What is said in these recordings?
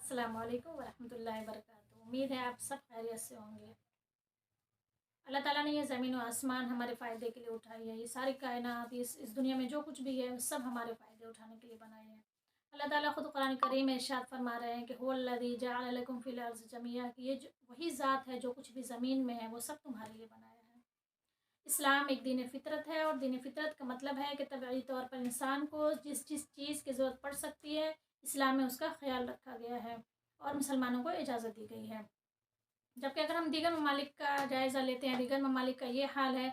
السلام علیکم ورحمۃ اللہ وبرکاتہ۔ امید ہے آپ سب خیریت سے ہوں گے۔ اللہ تعالیٰ نے یہ زمین و آسمان ہمارے فائدے کے لیے اٹھائی ہے۔ یہ ساری کائنات، اس دنیا میں جو کچھ بھی ہے وہ سب ہمارے فائدے اٹھانے کے لیے بنائے ہیں۔ اللہ تعالیٰ خود قرآن کریم میں ارشاد فرما رہے ہیں کہ هو الذی جعل لکم فی الارض جمیعا، کہ یہ وہی ذات ہے جو کچھ بھی زمین میں ہے وہ سب تمہارے لیے بنایا ہے۔ اسلام ایک دین فطرت ہے، اور دین فطرت کا مطلب ہے کہ طبعی طور پر انسان کو جس چیز کی ضرورت پڑ سکتی ہے اسلام میں اس کا خیال رکھا گیا ہے اور مسلمانوں کو اجازت دی گئی ہے۔ جبکہ اگر ہم دیگر ممالک کا جائزہ لیتے ہیں، دیگر ممالک کا یہ حال ہے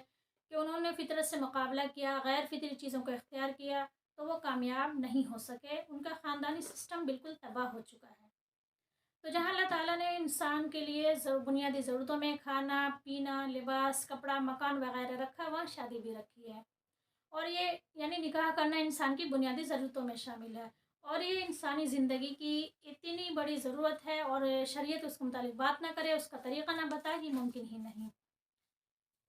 کہ انہوں نے فطرت سے مقابلہ کیا، غیر فطری چیزوں کو اختیار کیا تو وہ کامیاب نہیں ہو سکے، ان کا خاندانی سسٹم بالکل تباہ ہو چکا ہے۔ تو جہاں اللہ تعالیٰ نے انسان کے لیے بنیادی ضرورتوں میں کھانا پینا، لباس، کپڑا، مکان وغیرہ رکھا، وہاں شادی بھی رکھی ہے، اور یہ یعنی نکاح کرنا انسان کی بنیادی ضرورتوں میں شامل ہے، اور یہ انسانی زندگی کی اتنی بڑی ضرورت ہے، اور شریعت اس کے متعلق بات نہ کرے، اس کا طریقہ نہ بتائے، یہ ممکن ہی نہیں۔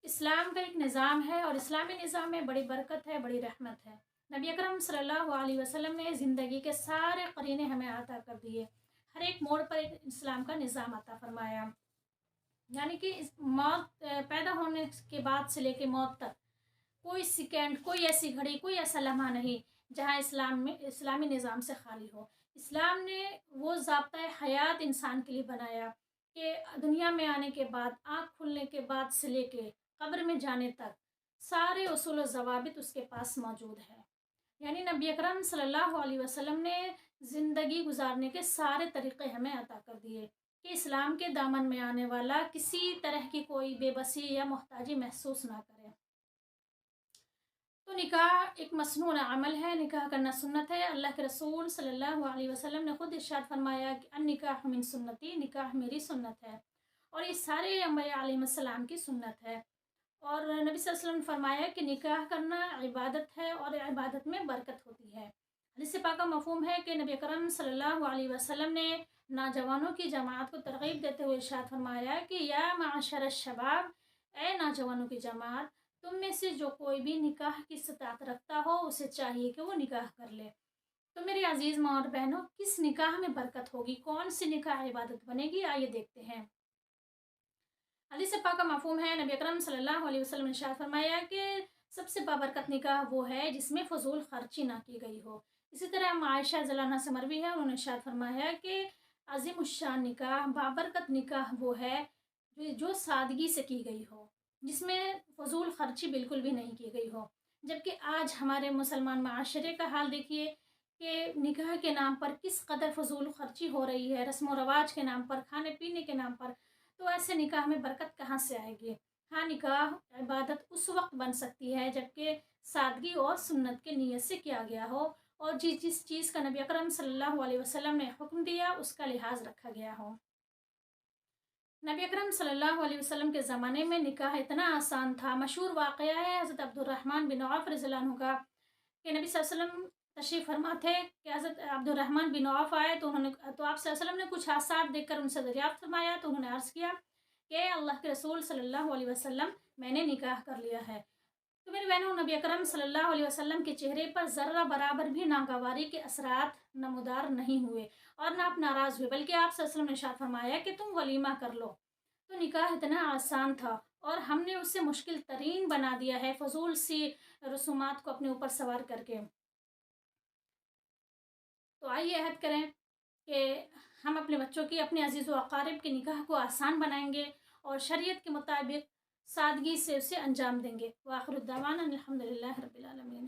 اسلام کا ایک نظام ہے، اور اسلامی نظام میں بڑی برکت ہے، بڑی رحمت ہے۔ نبی اکرم صلی اللہ علیہ وسلم نے زندگی کے سارے قرینے ہمیں عطا کر دیے، ہر ایک موڑ پر ایک اسلام کا نظام عطا فرمایا، یعنی کہ موت پیدا ہونے کے بعد سے لے کے موت تک کوئی سیکنڈ، کوئی ایسی گھڑی، کوئی ایسا لمحہ نہیں جہاں اسلامی نظام سے خالی ہو۔ اسلام نے وہ ضابطۂ حیات انسان کے لیے بنایا کہ دنیا میں آنے کے بعد، آنکھ کھلنے کے بعد سے لے کے قبر میں جانے تک سارے اصول و ضوابط اس کے پاس موجود ہے۔ یعنی نبی اکرم صلی اللہ علیہ وسلم نے زندگی گزارنے کے سارے طریقے ہمیں عطا کر دیے کہ اسلام کے دامن میں آنے والا کسی طرح کی کوئی بے بسی یا محتاجی محسوس نہ کرے۔ تو نکاح ایک مسنون عمل ہے، نکاح کرنا سنت ہے۔ اللہ کے رسول صلی اللہ علیہ وسلم نے خود ارشاد فرمایا کہ النکاح من سنتی، نکاح میری سنت ہے، اور یہ سارے انبیاء علیہ السلام کی سنت ہے۔ اور نبی صلی اللہ علیہ وسلم نے فرمایا کہ نکاح کرنا عبادت ہے، اور عبادت میں برکت ہوتی ہے۔ حدیث پاک کا مفہوم ہے کہ نبی اکرم صلی اللہ علیہ وسلم نے نوجوانوں کی جماعت کو ترغیب دیتے ہوئے ارشاد فرمایا کہ یا معشر الشباب، اے نوجوانوں کی جماعت، تم میں سے جو کوئی بھی نکاح کی استطاعت رکھتا ہو اسے چاہیے کہ وہ نکاح کر لے۔ تو میری عزیز ماں اور بہنوں، کس نکاح میں برکت ہوگی، کون سی نکاح عبادت بنے گی، آئیے دیکھتے ہیں۔ حدیث پاک کا مفہوم ہے، نبی اکرم صلی اللہ علیہ وسلم نے ارشاد فرمایا کہ سب سے بابرکت نکاح وہ ہے جس میں فضول خرچی نہ کی گئی ہو۔ اسی طرح عائشہ رضی اللہ عنہا سے مروی ہے، انہوں نے ارشاد فرمایا کہ عظیم الشان نکاح، بابرکت نکاح وہ ہے جو سادگی سے کی گئی ہو، جس میں فضول خرچی بالکل بھی نہیں کی گئی ہو۔ جبکہ آج ہمارے مسلمان معاشرے کا حال دیکھیے کہ نکاح کے نام پر کس قدر فضول خرچی ہو رہی ہے، رسم و رواج کے نام پر، کھانے پینے کے نام پر۔ تو ایسے نکاح میں برکت کہاں سے آئے گی؟ ہاں، نکاح عبادت اس وقت بن سکتی ہے جبکہ سادگی اور سنت کے نیت سے کیا گیا ہو، اور جس چیز کا نبی اکرم صلی اللہ علیہ وسلم نے حکم دیا اس کا لحاظ رکھا گیا ہو۔ نبی اکرم صلی اللہ علیہ وسلم کے زمانے میں نکاح اتنا آسان تھا۔ مشہور واقعہ ہے حضرت عبد الرحمن بن عوف رضی اللہ عنہ کا، کہ نبی صلی اللہ علیہ وسلم تشریف فرما تھے کہ حضرت عبد الرحمن بن عوف آئے تو آپ صلی اللہ علیہ وسلم نے کچھ آثار دیکھ کر ان سے دریافت فرمایا، تو انہوں نے عرض کیا کہ اللہ کے رسول صلی اللہ علیہ وسلم، میں نے نکاح کر لیا ہے۔ تو میری بہنوں، نبی اکرم صلی اللہ علیہ وسلم کے چہرے پر ذرہ برابر بھی ناگواری کے اثرات نمودار نہیں ہوئے، اور نہ آپ ناراض ہوئے، بلکہ آپ صلی اللہ علیہ وسلم نے ارشاد فرمایا کہ تم ولیمہ کر لو۔ تو نکاح اتنا آسان تھا، اور ہم نے اسے مشکل ترین بنا دیا ہے فضول سی رسومات کو اپنے اوپر سوار کر کے۔ تو آئیے عہد کریں کہ ہم اپنے بچوں کی، اپنے عزیز و اقارب کے نکاح کو آسان بنائیں گے، اور شریعت کے مطابق سادگی سے اسے انجام دیں گے۔ وآخر الدعوانا الحمد للہ رب العالمین۔